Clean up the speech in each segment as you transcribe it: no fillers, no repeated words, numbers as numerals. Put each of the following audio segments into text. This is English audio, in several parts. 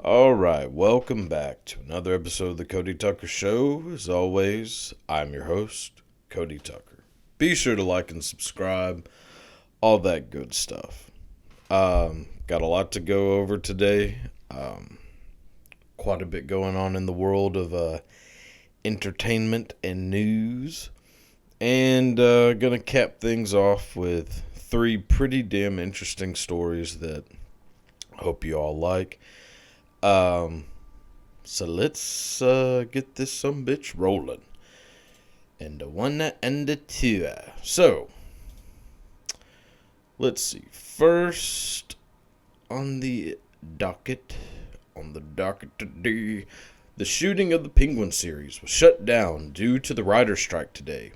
All right, welcome back to another episode of the Cody Tucker Show. As always, I'm your host, Cody Tucker. Be sure to like and subscribe, all that good stuff. Got a lot to go over today. Quite a bit going on in the world of entertainment and news. And gonna cap things off with three pretty damn interesting stories that I hope you all like. So let's get this some bitch rolling. And the one and the two. So, let's see. First on the docket, today, the shooting of the Penguin series was shut down due to the writer's strike today.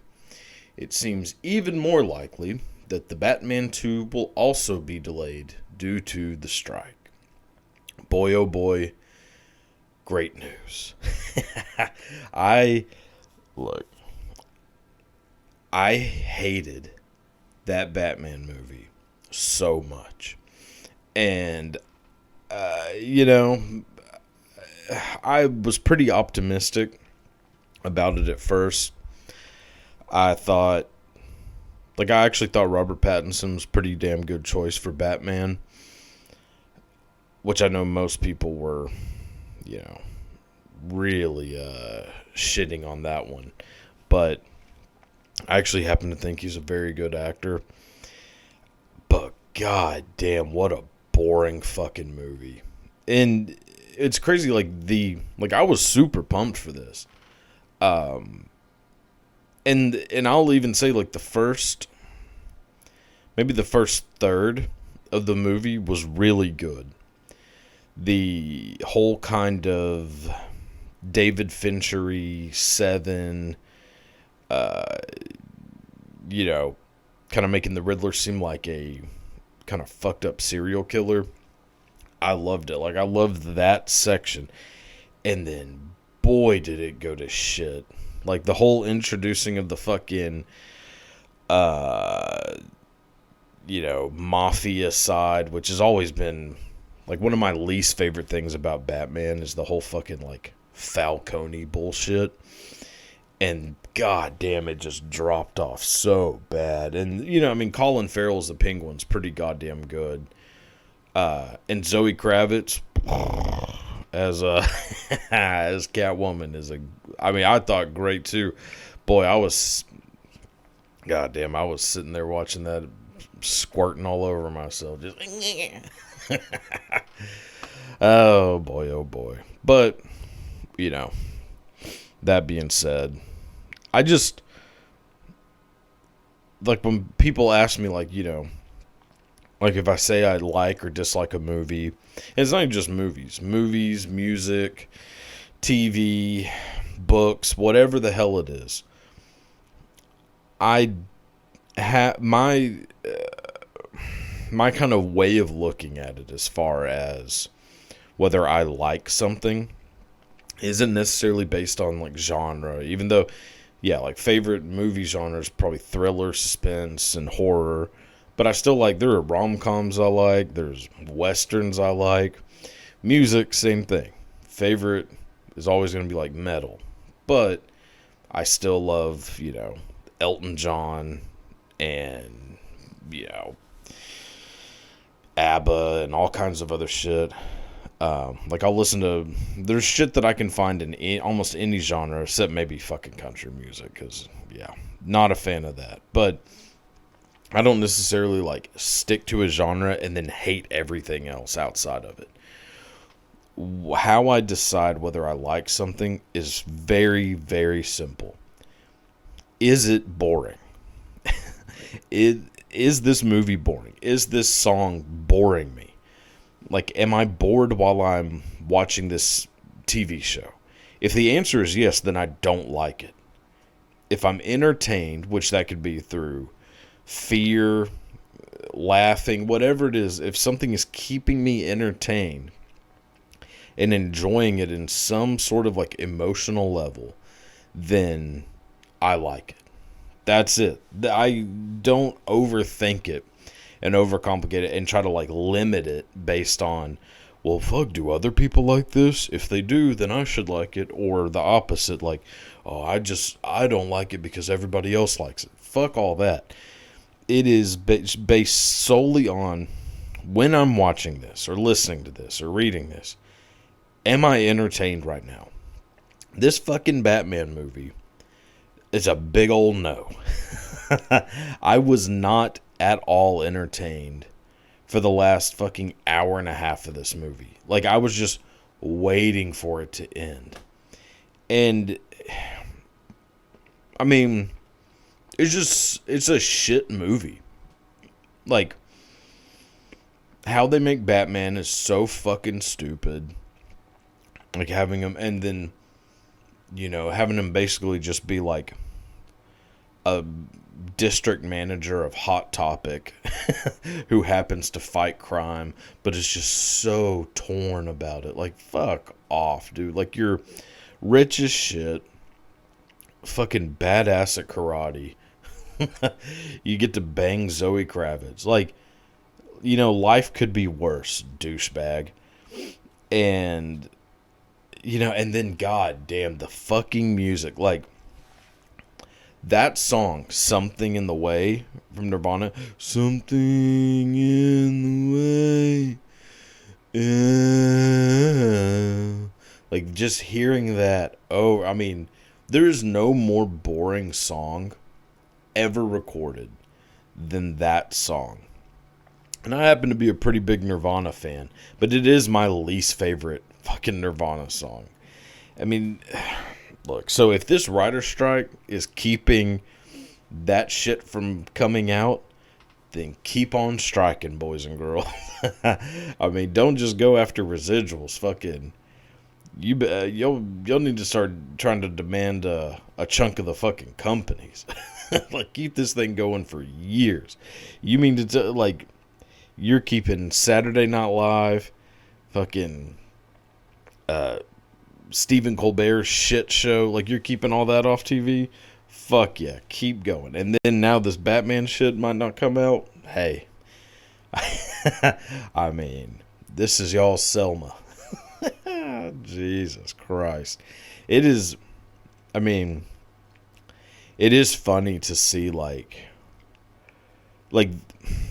It seems even more likely that the Batman 2 will also be delayed due to the strike. Boy, oh boy, great news. I look. I hated that Batman movie so much, and I was pretty optimistic about it at first. I thought, I actually thought Robert Pattinson was a pretty damn good choice for Batman, which I know most people were, really shitting on that one. But I actually happen to think he's a very good actor. But god damn, what a boring fucking movie. And it's crazy, I was super pumped for this. And I'll even say maybe the first third of the movie was really good. The whole kind of David Finchery, Seven, kind of making the Riddler seem like a kind of fucked up serial killer. I loved it. I loved that section. And then, boy, did it go to shit. The whole introducing of the fucking, mafia side, which has always been, one of my least favorite things about Batman is the whole fucking, Falcone bullshit. And god damn, it just dropped off so bad. And, Colin Farrell's the Penguin's pretty goddamn good. And Zoe Kravitz as as Catwoman I thought great too. Boy, I was sitting there watching that, squirting all over myself. Just oh boy. But, that being said, I just, when people ask me, if I say I like or dislike a movie, and it's not even just movies, music, TV, books, whatever the hell it is. I have my kind of way of looking at it as far as whether I like something isn't necessarily based on genre, even though, favorite movie genres probably thriller, suspense, and horror. But I still there are rom-coms I like, there's westerns I like. Music, same thing. Favorite is always going to be metal. But I still love, Elton John and, ABBA and all kinds of other shit. I'll listen to, there's shit that I can find in almost any genre except maybe fucking country music, because, not a fan of that. But I don't necessarily stick to a genre and then hate everything else outside of it. How I decide whether I like something is very, very simple. Is it boring? Is this movie boring? Is this song boring me? Am I bored while I'm watching this TV show? If the answer is yes, then I don't like it. If I'm entertained, which that could be through fear, laughing, whatever it is, if something is keeping me entertained and enjoying it in some sort of emotional level, then I like it. That's it. I don't overthink it and overcomplicate it and try to limit it based on well, fuck, do other people like this? If they do, then I should like it. Or the opposite, like, oh, I don't like it because everybody else likes it. Fuck all that. It is based solely on when I'm watching this or listening to this or reading this. Am I entertained right now? This fucking Batman movie is a big old no. I was not at all entertained for the last fucking hour and a half of this movie. Like, I was just waiting for it to end. And, I mean, it's a shit movie. Like, how they make Batman is so fucking stupid. Like, having him, and then, you know, having him basically just be like a district manager of Hot Topic who happens to fight crime, but is just so torn about it. Like, fuck off, dude. Like, you're rich as shit, fucking badass at karate. You get to bang Zoe Kravitz. Like, you know, life could be worse, douchebag. And, you know, and then, god damn, the fucking music. Like, that song, Something in the Way, from Nirvana. Something in the way. Yeah. Like, just hearing that. Oh, I mean, there is no more boring song ever recorded than that song. And I happen to be a pretty big Nirvana fan, but it is my least favorite fucking Nirvana song. I mean, look, so if this writer's strike is keeping that shit from coming out, then keep on striking, boys and girls. I mean, don't just go after residuals. Fucking, you'll need to start trying to demand a chunk of the fucking companies. Like, keep this thing going for years. You mean to like, you're keeping Saturday Night Live, fucking Stephen Colbert's shit show, like, you're keeping all that off TV? Fuck yeah, keep going. And then now this Batman shit might not come out. Hey, I mean, this is y'all's Selma. Jesus Christ. It is, I mean, it is funny to see, like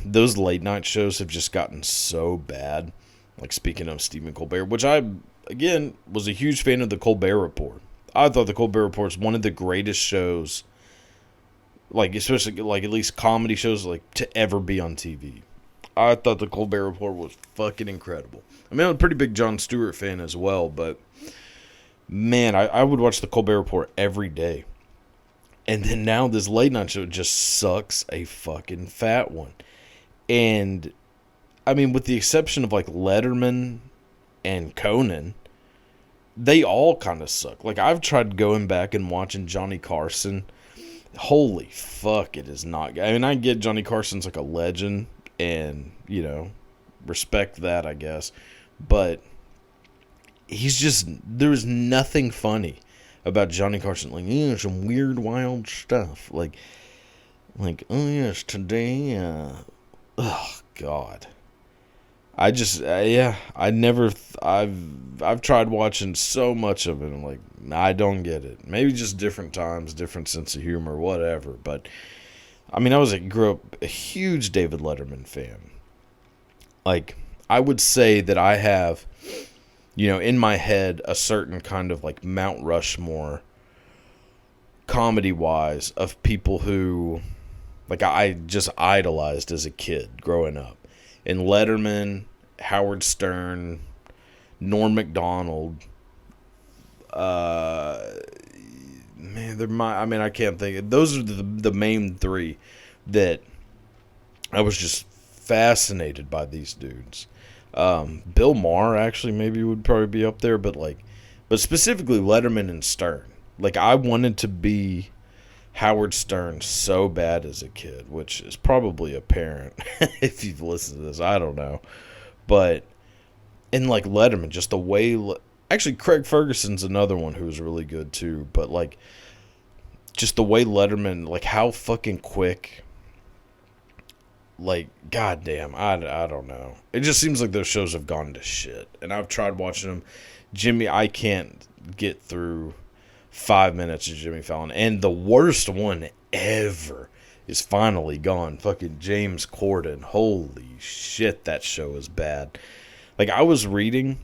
those late night shows have just gotten so bad. Like, speaking of Stephen Colbert, which I, again, was a huge fan of the Colbert Report. I thought the Colbert Report is one of the greatest shows, like, especially, like, at least comedy shows, like, to ever be on TV. I thought the Colbert Report was fucking incredible. I mean, I'm a pretty big Jon Stewart fan as well, but, man, I would watch the Colbert Report every day. And then now this late night show just sucks a fucking fat one. And, I mean, with the exception of, like, Letterman and Conan, they all kind of suck. Like, I've tried going back and watching Johnny Carson. Holy fuck, it is not good. I mean, I get Johnny Carson's like a legend, and, you know, respect that, I guess. But he's just, there's nothing funny about Johnny Carson. Like, yeah, some weird, wild stuff. Like, oh yes, today, oh God. I just, yeah, I've tried watching so much of it. I'm like, I don't get it. Maybe just different times, different sense of humor, whatever. But, I mean, grew up a huge David Letterman fan. Like, I would say that I have, you know, in my head, a certain kind of, like, Mount Rushmore, comedy-wise, of people who, like, I just idolized as a kid growing up. And Letterman, Howard Stern, Norm Macdonald, man, I can't think. Those are the main three that I was just fascinated by these dudes. Bill Maher actually maybe would probably be up there, but specifically Letterman and Stern. Like, I wanted to be Howard Stern so bad as a kid, which is probably apparent if you've listened to this. I don't know. But, and like Letterman, just the way, actually Craig Ferguson's another one who was really good too, but like, just the way Letterman, like how fucking quick like, goddamn, I don't know. It just seems like those shows have gone to shit. And I've tried watching them. Jimmy, I can't get through 5 minutes of Jimmy Fallon. And the worst one ever is finally gone. Fucking James Corden. Holy shit, that show is bad. Like, I was reading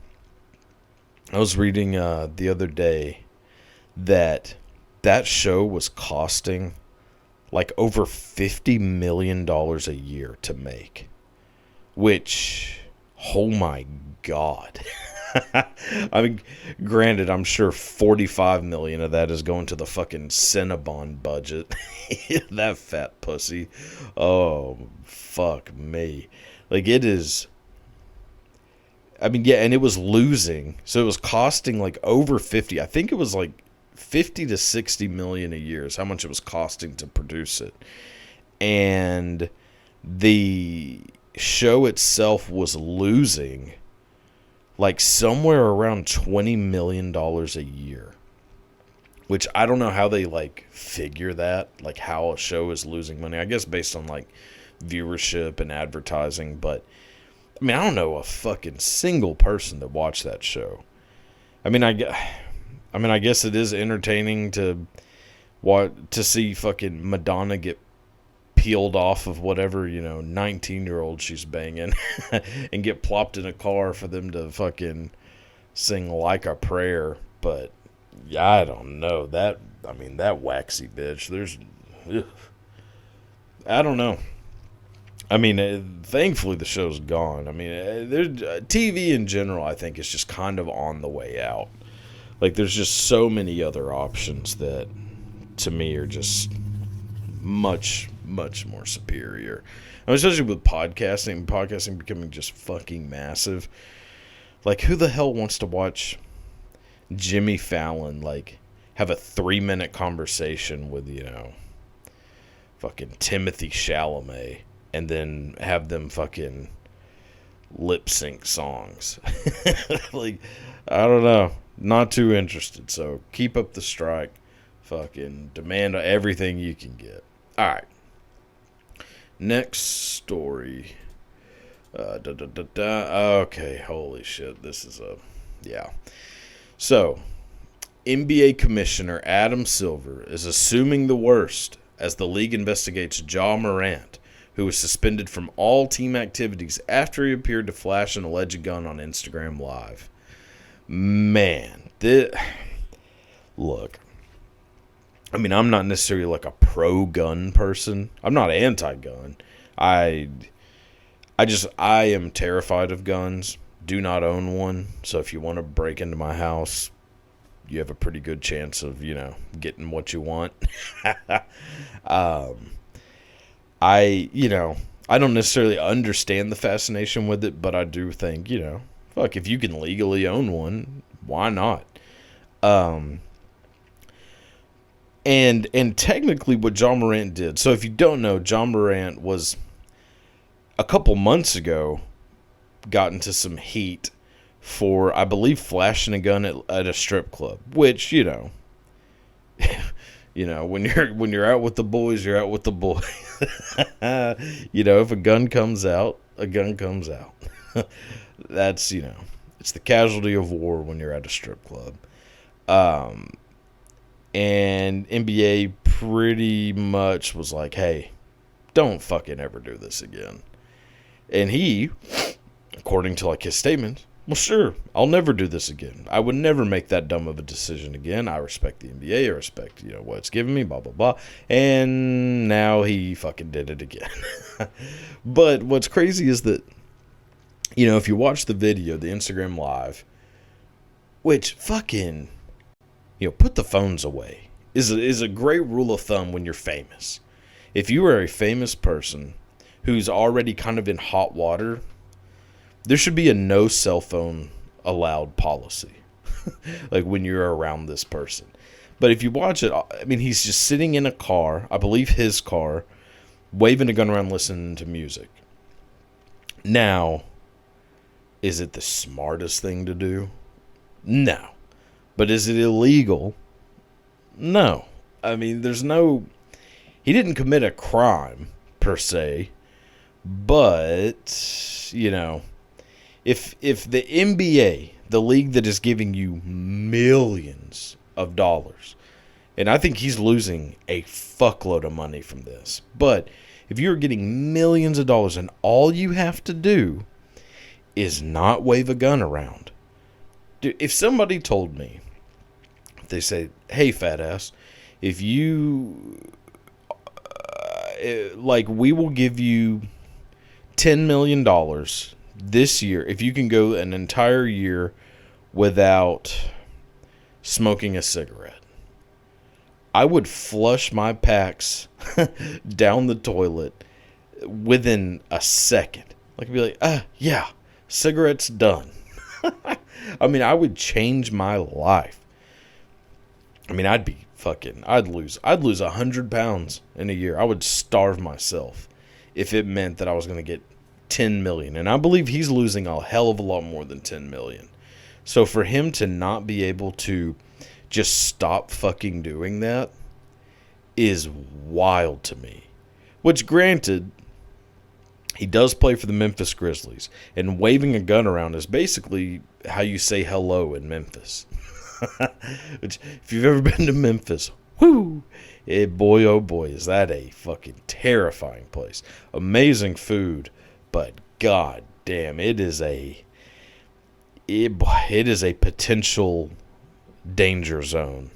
the other day that show was costing like over $50 million a year to make. Which, oh my God. I mean, granted, I'm sure 45 million of that is going to the fucking Cinnabon budget. That fat pussy. Oh, fuck me. Like, it is. I mean, yeah, and it was losing. So it was costing like over 50. I think it was like 50 to 60 million a year is how much it was costing to produce it. And the show itself was losing like somewhere around $20 million a year, which I don't know how they like figure that, like how a show is losing money. I guess based on like viewership and advertising, but I mean, I don't know a fucking single person that watched that show. I mean, I guess it is entertaining to see fucking Madonna get peeled off of whatever, 19-year-old she's banging and get plopped in a car for them to fucking sing Like a Prayer. But yeah, I don't know. That waxy bitch, I don't know. I mean, thankfully the show's gone. I mean, TV in general, I think, is just kind of on the way out. Like, there's just so many other options that, to me, are just much, much more superior. I mean, especially with podcasting becoming just fucking massive. Like, who the hell wants to watch Jimmy Fallon, like, have a 3-minute conversation with, fucking Timothy Chalamet, and then have them fucking lip sync songs? Like, I don't know. Not too interested. So keep up the strike. Fucking demand everything you can get. Alright. Next story. Okay, holy shit. This is yeah. So, NBA Commissioner Adam Silver is assuming the worst as the league investigates Ja Morant, who was suspended from all team activities after he appeared to flash an alleged gun on Instagram Live. Man, look, I mean, I'm not necessarily like a pro-gun person. I'm not anti-gun. I am terrified of guns. Do not own one. So if you want to break into my house, you have a pretty good chance of, getting what you want. I don't necessarily understand the fascination with it, but I do think, fuck, if you can legally own one, why not? And technically what Ja Morant did. So if you don't know, Ja Morant was a couple months ago got into some heat for, I believe, flashing a gun at a strip club, which, when you're out with the boys, you're out with the boys. If a gun comes out, a gun comes out. That's, it's the casualty of war when you're at a strip club. And NBA pretty much was like, hey, don't fucking ever do this again. And he, according to like his statement, well, sure, I'll never do this again. I would never make that dumb of a decision again. I respect the NBA. I respect, what it's given me, blah, blah, blah. And now he fucking did it again. But what's crazy is that, if you watch the video, the Instagram Live, which fucking, put the phones away, is a great rule of thumb when you're famous. If you are a famous person who's already kind of in hot water, there should be a no cell phone allowed policy. Like when you're around this person. But if you watch it, I mean, he's just sitting in a car, I believe his car, waving a gun around, listening to music. Now, is it the smartest thing to do? No. But is it illegal? No. I mean, he didn't commit a crime, per se, But, if the NBA, the league that is giving you millions of dollars, and I think he's losing a fuckload of money from this, but if you're getting millions of dollars and all you have to do is not wave a gun around. Dude, if somebody told me, they say, hey, fat ass, if you, we will give you $10 million this year if you can go an entire year without smoking a cigarette. I would flush my packs down the toilet within a second. I'd be like, yeah, cigarettes done. I mean, I would change my life. I mean, I'd lose 100 pounds in a year. I would starve myself if it meant that I was going to get 10 million. And I believe he's losing a hell of a lot more than 10 million. So for him to not be able to just stop fucking doing that is wild to me. Which, granted, he does play for the Memphis Grizzlies, and waving a gun around is basically how you say hello in Memphis. Which, if you've ever been to Memphis, whoo, boy, oh boy, is that a fucking terrifying place. Amazing food, but god damn, it is a potential danger zone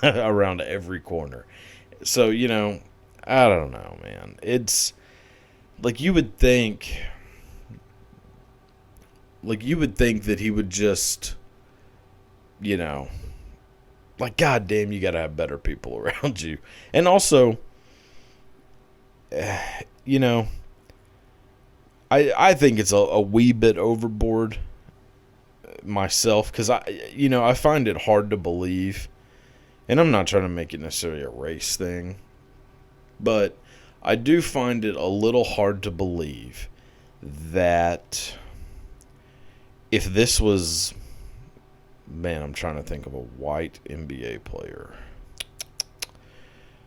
around every corner. So, I don't know, man. It's like you would think that he would just, god damn, you got to have better people around you. And also, I think it's a wee bit overboard myself, because I find it hard to believe, and I'm not trying to make it necessarily a race thing, but I do find it a little hard to believe that if this was, man, I'm trying to think of a white NBA player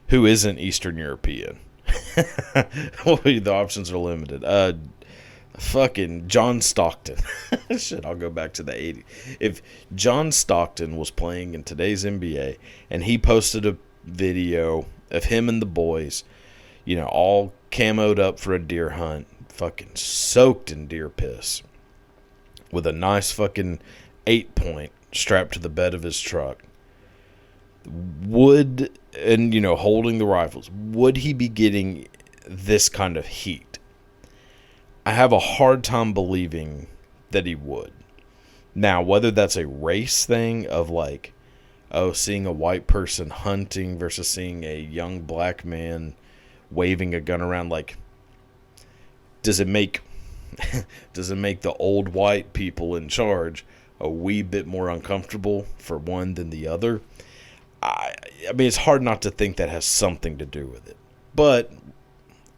who isn't Eastern European. The options are limited. Fucking John Stockton. Shit, I'll go back to the 80s. If John Stockton was playing in today's NBA and he posted a video of him and the boys, all camoed up for a deer hunt, fucking soaked in deer piss, with a nice fucking 8-point strapped to the bed of his truck, holding the rifles, would he be getting this kind of heat? I have a hard time believing that he would. Now, whether that's a race thing of seeing a white person hunting versus seeing a young black man waving a gun around, does it make the old white people in charge a wee bit more uncomfortable for one than the other? I mean, it's hard not to think that has something to do with it. But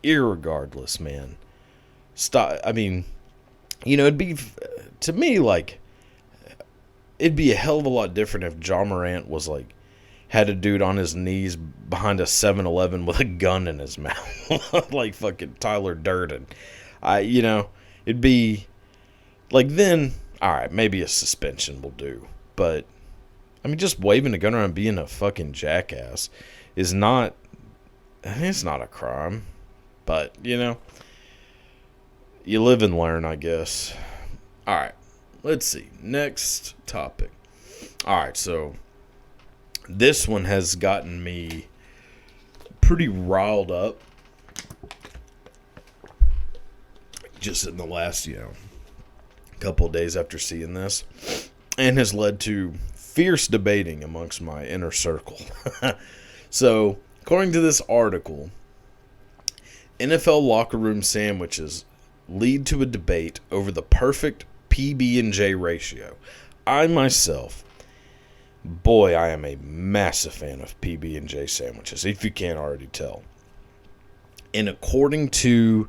irregardless, man, stop. I mean, it'd be, to me, it'd be a hell of a lot different if Ja Morant was had a dude on his knees behind a 7-Eleven with a gun in his mouth, like fucking Tyler Durden. It'd be then, all right, maybe a suspension will do. But I mean, just waving a gun around and being a fucking jackass is not, it's not a crime. But, you live and learn, I guess. All right, let's see. Next topic. All right, so this one has gotten me pretty riled up just in the last, couple of days after seeing this, and has led to fierce debating amongst my inner circle. So, according to this article, NFL locker room sandwiches lead to a debate over the perfect PB&J ratio. I myself, I am a massive fan of PB&J sandwiches, if you can't already tell. And according to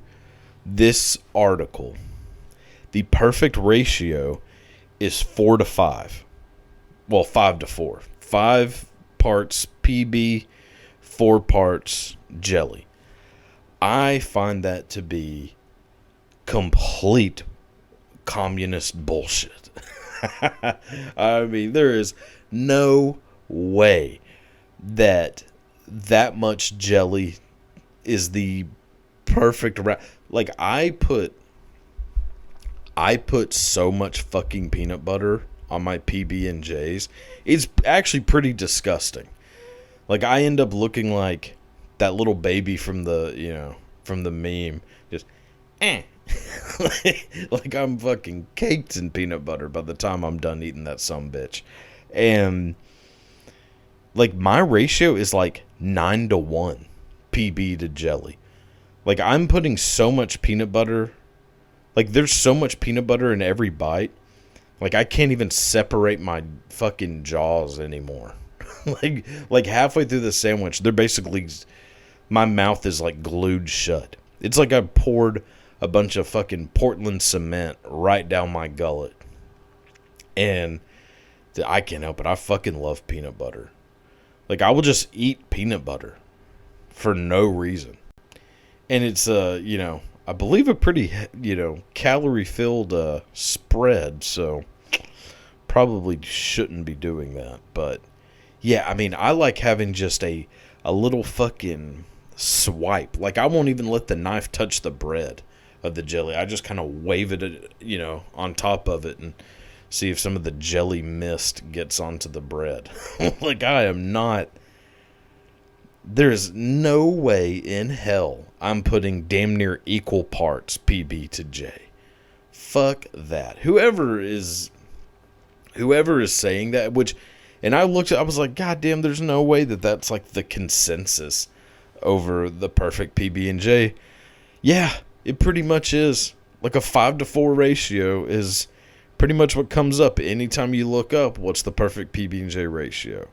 this article, the perfect ratio is 4 to 5. Well, 5 to 4. 5 parts PB, 4 parts jelly. I find that to be complete communist bullshit. I mean, there is no way that much jelly is the perfect like I put so much fucking peanut butter on my PB&Js. It's actually pretty disgusting. Like I end up looking like that little baby from the meme, just like I'm fucking caked in peanut butter by the time I'm done eating that sumbitch. And like my ratio is like 9-1 PB to jelly. Like I'm putting so much peanut butter, like there's so much peanut butter in every bite, like I can't even separate my fucking jaws anymore. like halfway through the sandwich, they're basically, my mouth is like glued shut. It's like I poured a bunch of fucking Portland cement right down my gullet. And I can't help it. I fucking love peanut butter. Like I will just eat peanut butter for no reason. And it's I believe a pretty calorie filled spread, so probably shouldn't be doing that. But yeah, I mean, I like having just a little fucking swipe. Like I won't even let the knife touch the bread of the jelly. I just kind of wave it, on top of it and see if some of the jelly mist gets onto the bread. Like I am not. There's no way in hell I'm putting damn near equal parts PB to J. Fuck that. Whoever is saying that, and I was like, God damn, there's no way that's like the consensus over the perfect PB&J. Yeah, it pretty much is. Like a 5-to-4 ratio is pretty much what comes up anytime you look up what's the perfect PB&J ratio.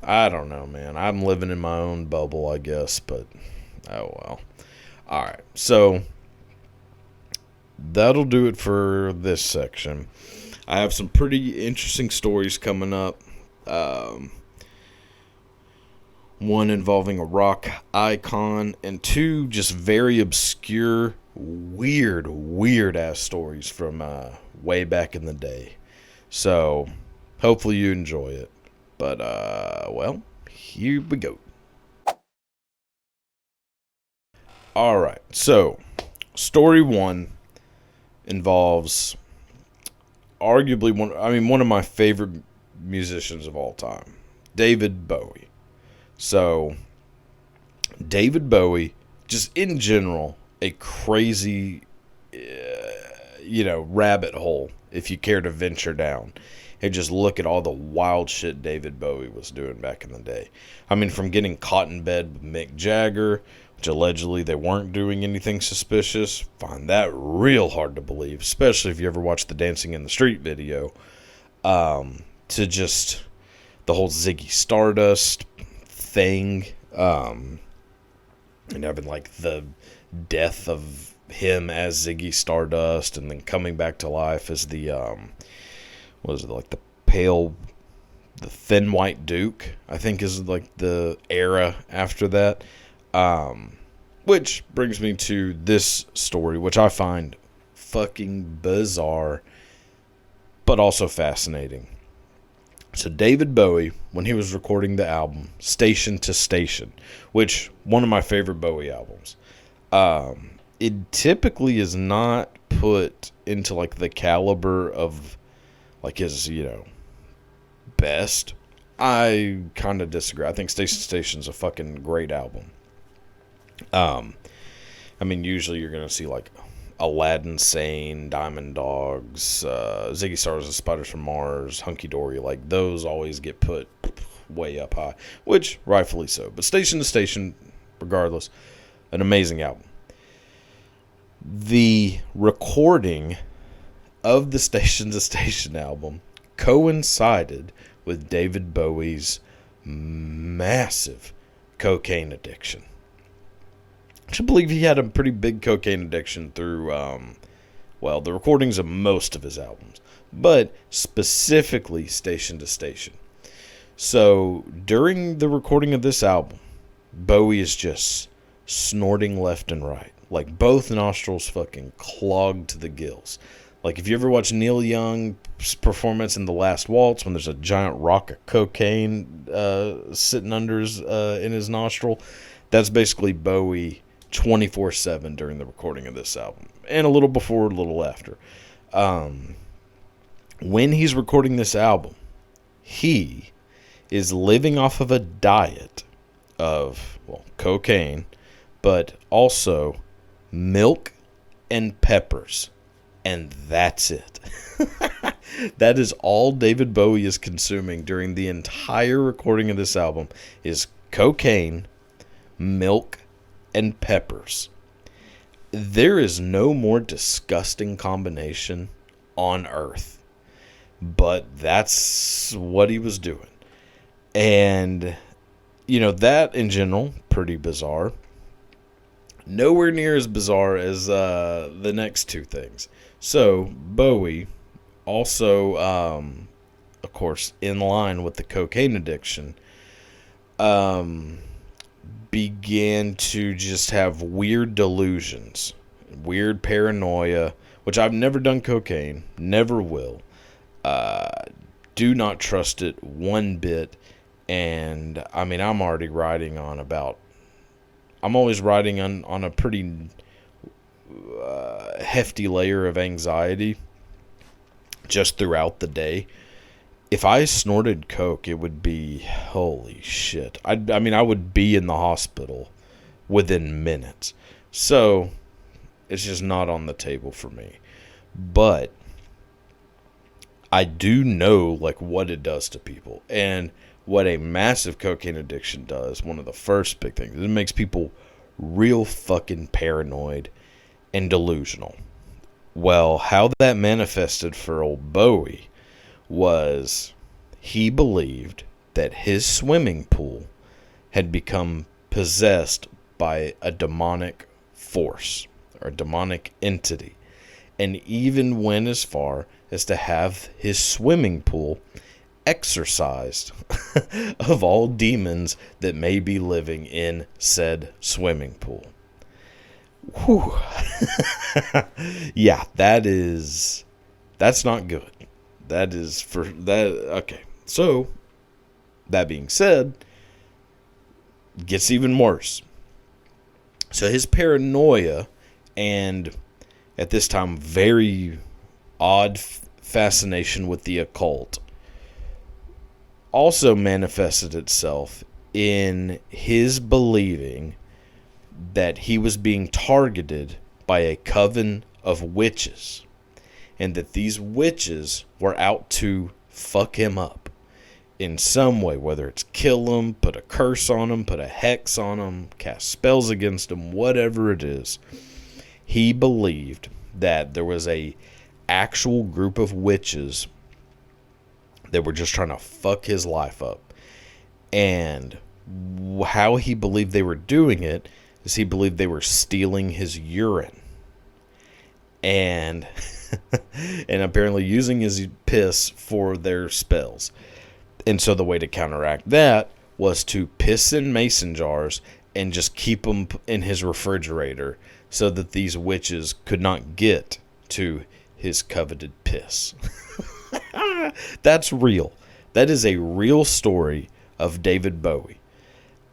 I don't know, man. I'm living in my own bubble, I guess, but oh well. All right, so that'll do it for this section. I have some pretty interesting stories coming up. One involving a rock icon, and two just very obscure, weird ass stories from way back in the day. So hopefully you enjoy it. But, well, here we go. Alright, so, story one involves arguably one of my favorite musicians of all time, David Bowie. So, David Bowie, just in general, a crazy, rabbit hole, if you care to venture down. And just look at all the wild shit David Bowie was doing back in the day. I mean, from getting caught in bed with Mick Jagger, which allegedly they weren't doing anything suspicious. Find that real hard to believe, especially if you ever watched the Dancing in the Street video. To just the whole Ziggy Stardust thing. And having like the death of him as Ziggy Stardust and then coming back to life as the... was it like the Thin White Duke, I think is like the era after that. Which brings me to this story, which I find fucking bizarre, but also fascinating. So David Bowie, when he was recording the album Station to Station, which one of my favorite Bowie albums, it typically is not put into like the caliber of like his, best. I kind of disagree. I think Station to Station's a fucking great album. Usually you're going to see like Aladdin Sane, Diamond Dogs, Ziggy Stardust and Spiders from Mars, Hunky Dory. Like those always get put way up high, which rightfully so. But Station to Station, regardless, an amazing album. The recording of the Station to Station album coincided with David Bowie's massive cocaine addiction. I believe he had a pretty big cocaine addiction through, the recordings of most of his albums, but specifically Station to Station. So during the recording of this album, Bowie is just snorting left and right. Like, both nostrils fucking clogged to the gills. Like, if you ever watch Neil Young's performance in The Last Waltz, when there's a giant rock of cocaine sitting in his nostril, that's basically Bowie 24/7 during the recording of this album. And a little before, a little after. When he's recording this album, he is living off of a diet of, well, cocaine, but also milk and peppers. And that's it. That is all David Bowie is consuming during the entire recording of this album is cocaine, milk, and peppers. There is no more disgusting combination on earth. But that's what he was doing. And, you know, that in general, pretty bizarre. Nowhere near as bizarre as the next two things. So, Bowie, also, of course, in line with the cocaine addiction, began to just have weird delusions, weird paranoia, which I've never done cocaine, never will. Do not trust it one bit. And, I mean, I'm already riding on about... I'm always riding on a pretty hefty layer of anxiety just throughout the day. If I snorted coke, it would be, holy shit. I mean, I would be in the hospital within minutes. So, it's just not on the table for me. But I do know, like, what it does to people. And what a massive cocaine addiction does, one of the first big things, it makes people real fucking paranoid and delusional. Well, how that manifested for old Bowie was he believed that his swimming pool had become possessed by a demonic force or a demonic entity, and even went as far as to have his swimming pool exorcised of all demons that may be living in said swimming pool. Whew. Yeah, that's not good. That is for that. Okay. So, that being said, it gets even worse. So his paranoia and at this time very odd fascination with the occult also manifested itself in his believing that he was being targeted by a coven of witches, and that these witches were out to fuck him up in some way, whether it's kill him, put a curse on him, put a hex on him, cast spells against him, whatever it is. He believed that there was a actual group of witches that were just trying to fuck his life up. And how he believed they were doing it is he believed they were stealing his urine. And and apparently using his piss for their spells. And so the way to counteract that was to piss in mason jars and just keep them in his refrigerator so that these witches could not get to his coveted piss. That's real. That is a real story of David Bowie.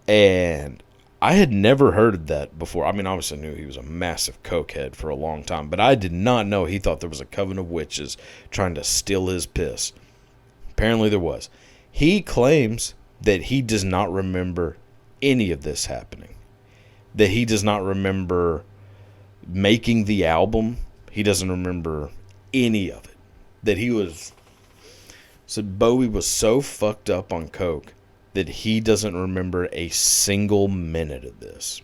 And I had never heard of that before. I mean, obviously I knew he was a massive cokehead for a long time, but I did not know he thought there was a coven of witches trying to steal his piss. Apparently there was. He claims that he does not remember any of this happening. That he does not remember making the album. He doesn't remember any of it. That he was... So Bowie was so fucked up on coke that he doesn't remember a single minute of this.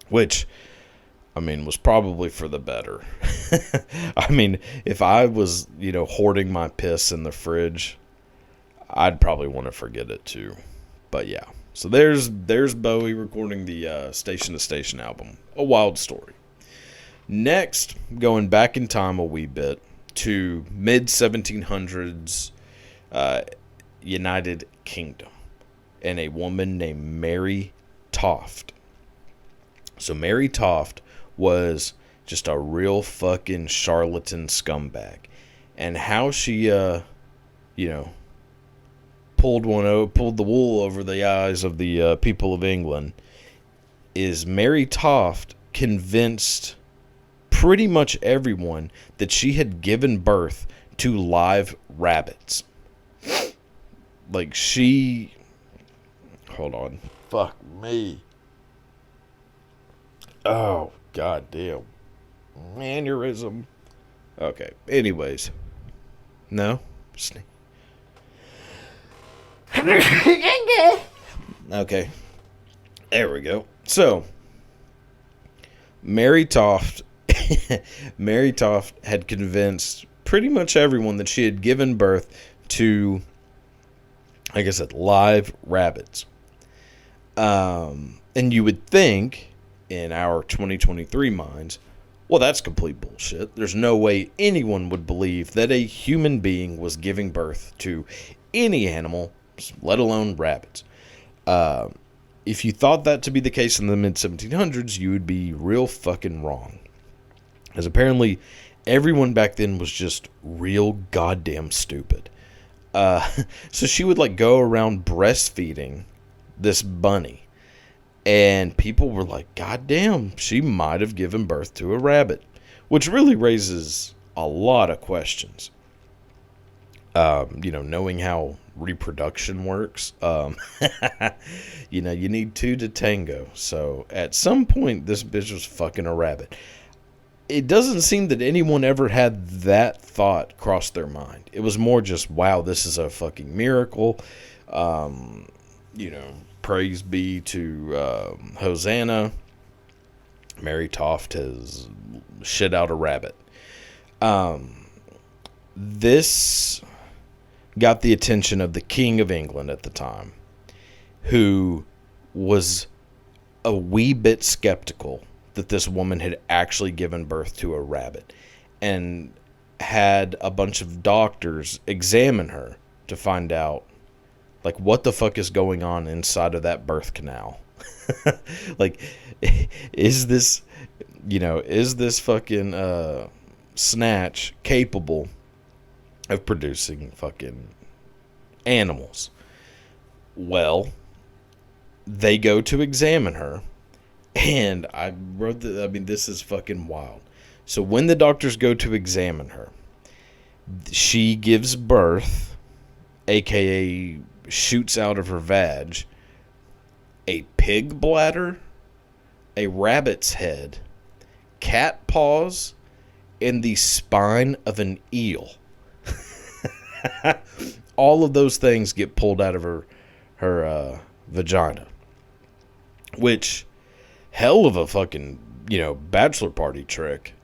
Which, I mean, was probably for the better. I mean, if I was, hoarding my piss in the fridge, I'd probably want to forget it too. But yeah. So there's Bowie recording the Station to Station album. A wild story. Next, going back in time a wee bit to mid-1700s United Kingdom and a woman named Mary Toft. So Mary Toft was just a real fucking charlatan scumbag. And how she, pulled the wool over the eyes of the people of England is Mary Toft convinced pretty much everyone that she had given birth to live rabbits. Like hold on. Fuck me. Oh, goddamn. Aneurysm. Okay, anyways. No? Okay. There we go. So, Mary Toft had convinced pretty much everyone that she had given birth to, like I said, live rabbits. And you would think, in our 2023 minds, well, that's complete bullshit. There's no way anyone would believe that a human being was giving birth to any animal, let alone rabbits. If you thought that to be the case in the mid-1700s, you would be real fucking wrong. As apparently, everyone back then was just real goddamn stupid. So she would, go around breastfeeding this bunny. And people were like, God damn, she might have given birth to a rabbit. Which really raises a lot of questions. Knowing how reproduction works. You need two to tango. So at some point, this bitch was fucking a rabbit. It doesn't seem that anyone ever had that thought cross their mind. It was more just, wow, this is a fucking miracle. Praise be to Hosanna. Mary Toft has shit out a rabbit. This got the attention of the King of England at the time, who was a wee bit skeptical that this woman had actually given birth to a rabbit, and had a bunch of doctors examine her to find out, what the fuck is going on inside of that birth canal? Is this fucking snatch capable of producing fucking animals? Well, they go to examine her, and I wrote this is fucking wild. So when the doctors go to examine her, she gives birth, aka shoots out of her vag, a pig bladder, a rabbit's head, cat paws, and the spine of an eel. All of those things get pulled out of her vagina. Which, hell of a fucking, bachelor party trick.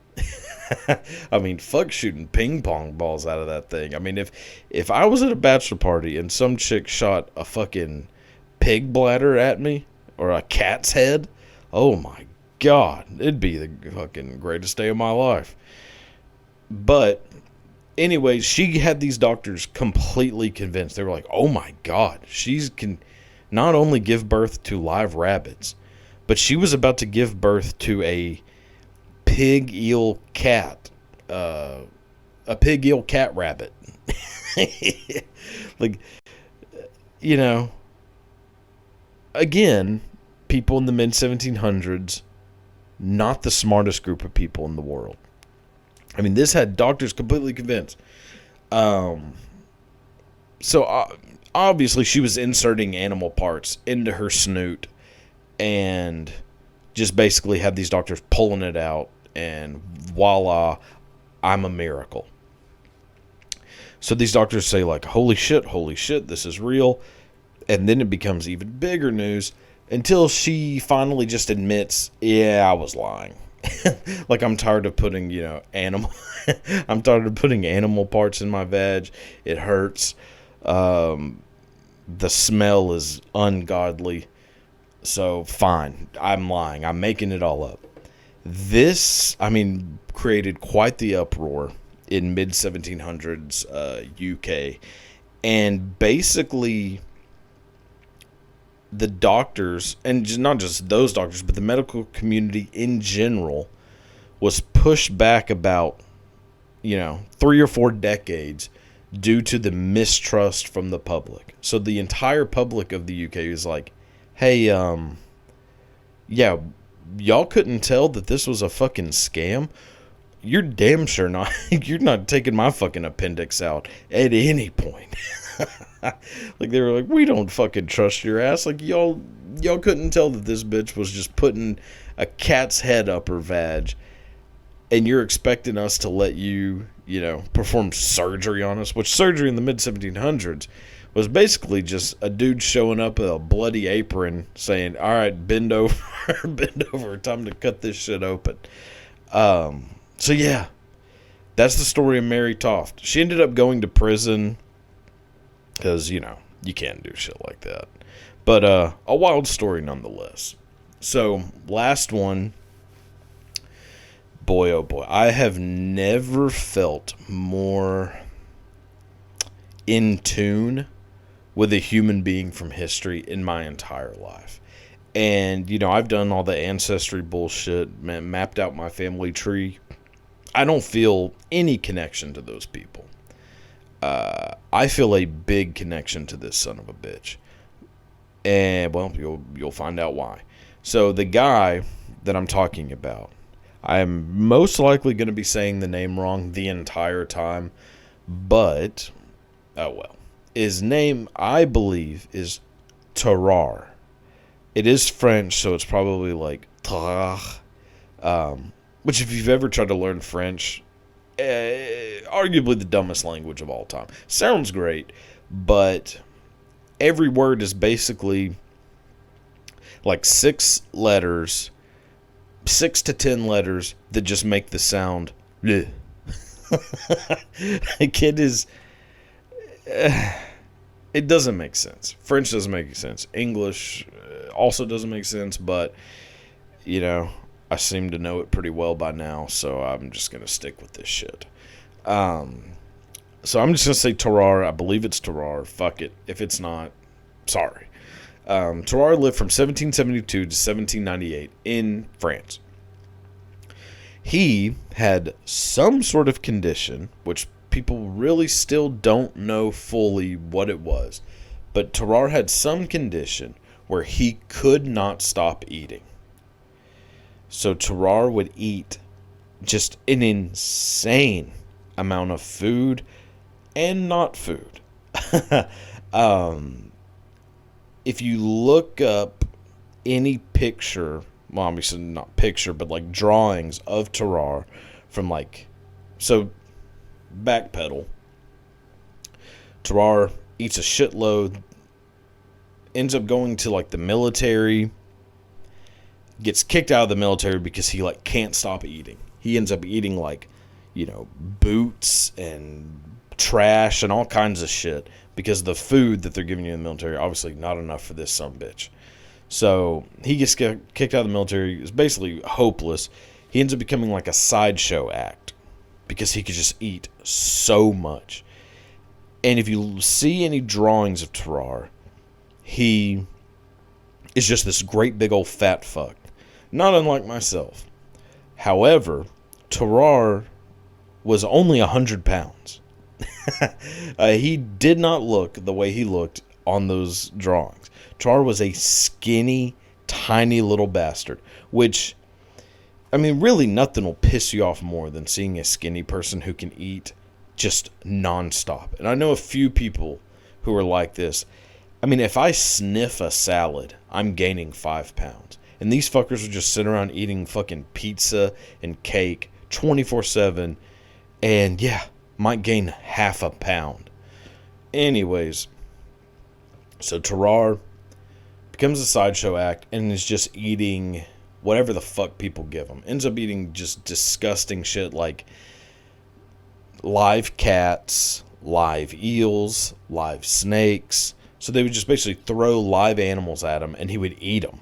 I mean, fuck shooting ping pong balls out of that thing. I mean, if I was at a bachelor party and some chick shot a fucking pig bladder at me, or a cat's head, oh my God, it'd be the fucking greatest day of my life. But anyways, she had these doctors completely convinced. They were like, oh my God, she can not only give birth to live rabbits, but she was about to give birth to a pig eel cat, a pig eel cat rabbit. Again, people in the mid 1700s, not the smartest group of people in the world. I mean, this had doctors completely convinced. So obviously she was inserting animal parts into her snoot, and just basically had these doctors pulling it out, and voila, I'm a miracle. So these doctors say, holy shit, this is real. And then it becomes even bigger news until she finally just admits, yeah, I was lying. I'm tired of putting, I'm tired of putting animal parts in my vag. It hurts. The smell is ungodly. So fine, I'm lying. I'm making it all up. This, created quite the uproar in mid 1700s UK, and basically the doctors, and not just those doctors, but the medical community in general, was pushed back about, 3 or 4 decades due to the mistrust from the public. So the entire public of the UK is like, hey, yeah, y'all couldn't tell that this was a fucking scam? You're damn sure not. You're not taking my fucking appendix out at any point. Like, they were like, we don't fucking trust your ass. Like, y'all couldn't tell that this bitch was just putting a cat's head up her vag, and you're expecting us to let you, perform surgery on us, which surgery in the mid-1700s was basically just a dude showing up with a bloody apron saying, all right, bend over, time to cut this shit open. So yeah, that's the story of Mary Toft. She ended up going to prison because, you can't do shit like that. But a wild story nonetheless. So, last one. Boy, oh boy. I have never felt more in tune with a human being from history in my entire life. And, I've done all the ancestry bullshit, mapped out my family tree. I don't feel any connection to those people. I feel a big connection to this son of a bitch. And, well, you'll find out why. So, the guy that I'm talking about, I'm most likely going to be saying the name wrong the entire time. But, oh well. His name, I believe, is Terrar. It is French, so it's probably like Terrar. Which, if you've ever tried to learn French, arguably the dumbest language of all time. Sounds great, but every word is basically like 6 letters, 6 to 10 letters that just make the sound. Like, it is. It doesn't make sense. French doesn't make sense. English also doesn't make sense, but, I seem to know it pretty well by now, so I'm just going to stick with this shit. So I'm just going to say Terrar. I believe it's Terrar. Fuck it. If it's not, sorry. Terrar lived from 1772 to 1798 in France. He had some sort of condition, which people really still don't know fully what it was. But Terrar had some condition where he could not stop eating. So Terrar would eat just an insane amount of food and not food. If you look up any picture, well, obviously not picture, but like drawings of Terrar from backpedal. Terrar eats a shitload, ends up going to like the military, gets kicked out of the military because he can't stop eating. He ends up eating boots and trash and all kinds of shit because the food that they're giving you in the military, obviously not enough for this sumbitch. So he gets kicked out of the military. It's basically hopeless. He ends up becoming like a sideshow act because he could just eat so much. And if you see any drawings of Terrar, he is just this great big old fat fuck. Not unlike myself. However, Terrar was only 100 pounds. He did not look the way he looked on those drawings. Terrar was a skinny, tiny little bastard. Which, really nothing will piss you off more than seeing a skinny person who can eat just nonstop. And I know a few people who are like this. If I sniff a salad, I'm gaining 5 pounds. And these fuckers would just sit around eating fucking pizza and cake 24/7. And yeah, might gain half a pound. Anyways, so Terrar becomes a sideshow act and is just eating whatever the fuck people give him. Ends up eating just disgusting shit like live cats, live eels, live snakes. So they would just basically throw live animals at him and he would eat them.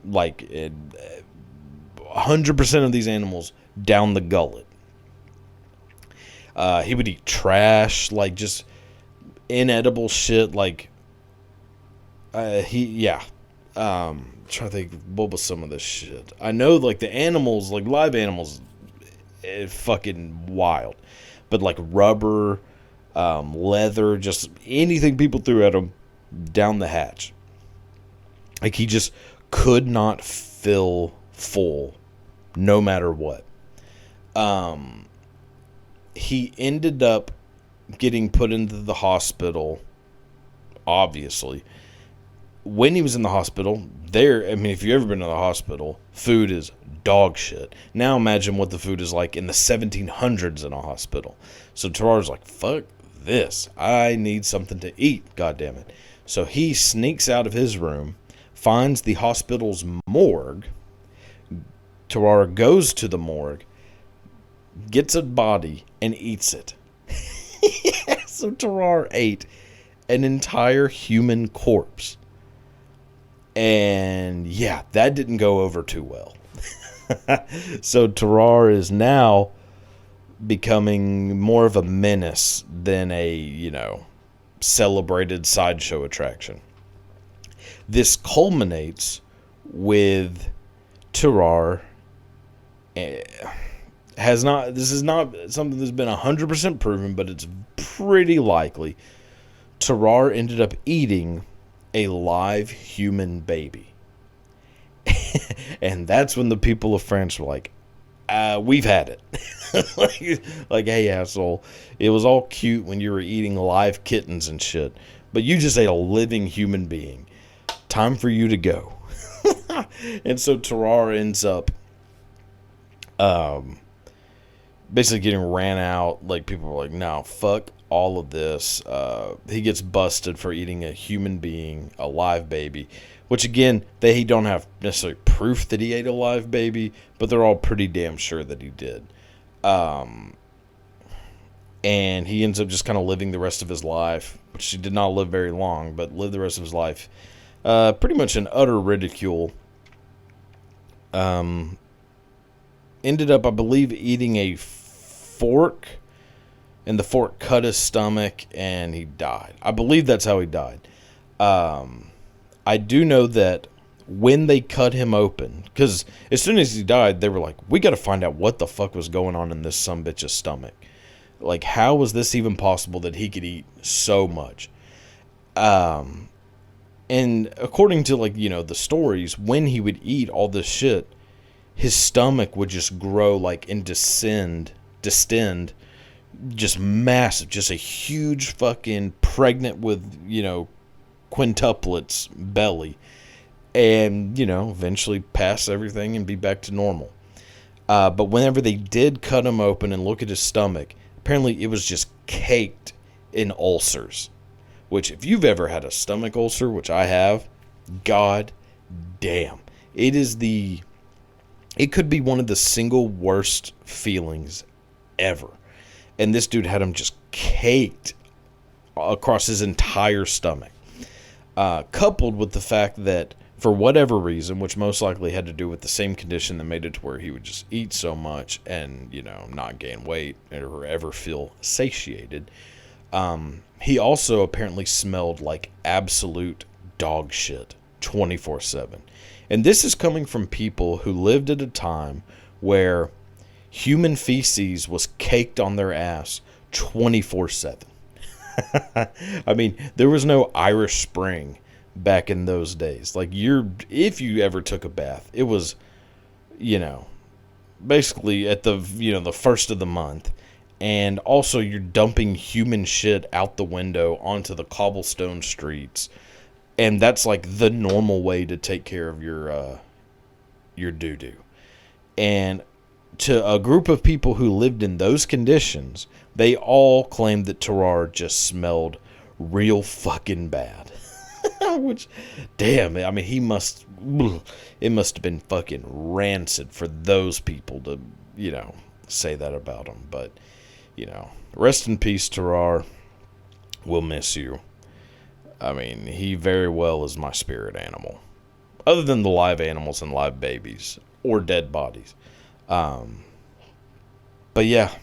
100% of these animals down the gullet. He would eat trash, just inedible shit. Trying to think, what was some of this shit? I know, like, the animals, like, live animals, fucking wild. But, like, rubber, leather, just anything people threw at him down the hatch. Like, he just could not fill full no matter what. He ended up getting put into the hospital, obviously. When he was in the hospital, if you've ever been to the hospital, food is dog shit. Now imagine what the food is like in the 1700s in a hospital. So Terrar's like, fuck this. I need something to eat, goddammit. So he sneaks out of his room, finds the hospital's morgue. Terrar goes to the morgue, gets a body, and eats it. So Terrar ate an entire human corpse. And yeah, that didn't go over too well. So Terrar is now becoming more of a menace than a, celebrated sideshow attraction. This culminates with Terrar. This is not something that's been 100% proven, but it's pretty likely. Terrar ended up eating a live human baby. And that's when the people of France were like, we've had it. like, hey, asshole, it was all cute when you were eating live kittens and shit, but you just ate a living human being. Time for you to go. And so Terrar ends up basically getting ran out. Like, people were like, no, fuck all of this. He gets busted for eating a human being, a live baby, which again, they don't have necessarily proof that he ate a live baby, but they're all pretty damn sure that he did. And he ends up just kind of living the rest of his life, which he did not live very long, but lived the rest of his life pretty much in utter ridicule. Ended up, I believe, eating a fork, and the fork cut his stomach, and he died. I believe that's how he died. I do know that when they cut him open, because as soon as he died, they were like, we got to find out what the fuck was going on in this sumbitch's stomach. Like, how was this even possible that he could eat so much? And according to, the stories, when he would eat all this shit, his stomach would just grow, and distend, just massive, just a huge fucking pregnant with, quintuplets belly, and, eventually pass everything and be back to normal. But whenever they did cut him open and look at his stomach, apparently it was just caked in ulcers, which if you've ever had a stomach ulcer, which I have, god damn, it could be one of the single worst feelings ever. And this dude had him just caked across his entire stomach. Coupled with the fact that, for whatever reason, which most likely had to do with the same condition that made it to where he would just eat so much and, not gain weight or ever feel satiated, he also apparently smelled like absolute dog shit 24/7. And this is coming from people who lived at a time where human feces was caked on their ass 24/7. I mean, there was no Irish Spring back in those days. Like, if you ever took a bath, it was, basically at the first of the month. And also you're dumping human shit out the window onto the cobblestone streets. And that's like the normal way to take care of your doo-doo. And to a group of people who lived in those conditions, they all claimed that Terrar just smelled real fucking bad. Which, damn, I mean, it must have been fucking rancid for those people to, say that about him. But, rest in peace, Terrar. We'll miss you. I mean, he very well is my spirit animal. Other than the live animals and live babies or dead bodies. But yeah,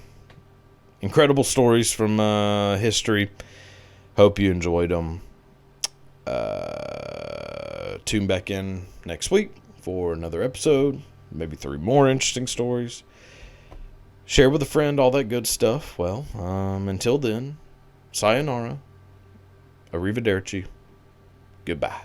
incredible stories from History. Hope you enjoyed them. tune back in next week for another episode, maybe 3 more interesting stories. Share with a friend, all that good stuff. Well, until then, sayonara, arrivederci, goodbye.